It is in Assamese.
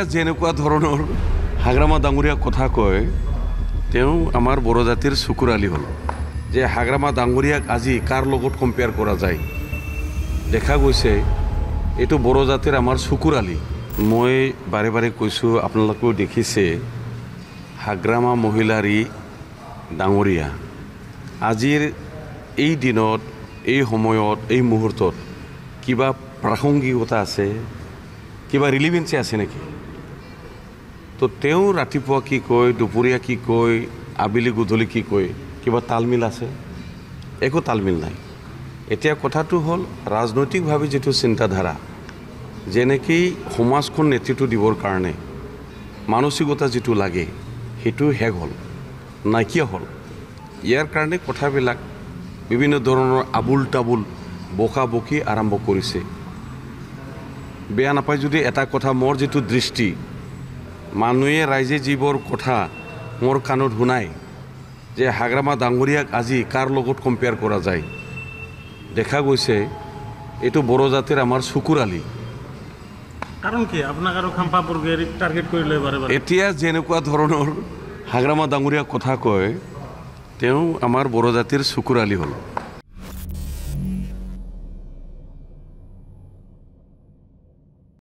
যেনেকুৱা ধৰণৰ হাগ্ৰামা ডাঙৰীয়াক কথা কয় তেওঁ আমাৰ বড়ো জাতিৰ চকুৰ আলি হ'ল যে হাগ্ৰামা ডাঙৰীয়াক আজি কাৰ লগত কম্পেয়াৰ কৰা যায় দেখা গৈছে এইটো বড়ো জাতিৰ আমাৰ চকুৰ আলি মই বাৰে বাৰে কৈছোঁ আপোনালোকেও দেখিছে হাগ্ৰামা মহিলাৰী ডাঙৰীয়া আজিৰ এই দিনত এই সময়ত এই মুহূৰ্তত কিবা প্ৰাসংগিকতা আছে কিবা ৰিলিভেন্সি আছে নেকি তো তেওঁ ৰাতিপুৱা কি কয় দুপৰীয়া কি কয় আবেলি গধূলি কি কয় কিবা তালমিল আছে একো তালমিল নাই এতিয়া কথাটো হ'ল ৰাজনৈতিকভাৱে যেটো চিন্তাধাৰা যেনেকৈ সমাজখন নেতৃত্ব দিবৰ কাৰণে মানসিকতা যেটো লাগে হেতু হেগ হ'ল নাইকিয়া হ'ল ইয়াৰ কাৰণে কথাবিলাক বিভিন্ন ধৰণৰ আবুল তাবুল বকা বকি আৰম্ভ কৰিছে বেয়া নাপায় যদি এটা কথা মোৰ যেটো দৃষ্টি মানুহে ৰাইজে যিবোৰ কথা মোৰ কাণত শুনায় যে হাগ্ৰামা ডাঙৰীয়াক আজি কাৰ লগত কম্পেয়াৰ কৰা যায় দেখা গৈছে এইটো বড়ো জাতিৰ আমাৰ চকুৰ আলি কাৰণ কি আপোনাক আৰু খাম্পাপুৰকে টাৰ্গেট কৰিলে বাৰে বাৰে এতিয়া যেনেকুৱা ধৰণৰ হাগ্ৰামা ডাঙৰীয়াক কথা কয় তেওঁ আমাৰ বড়ো জাতিৰ চকুৰ আলি হ'ল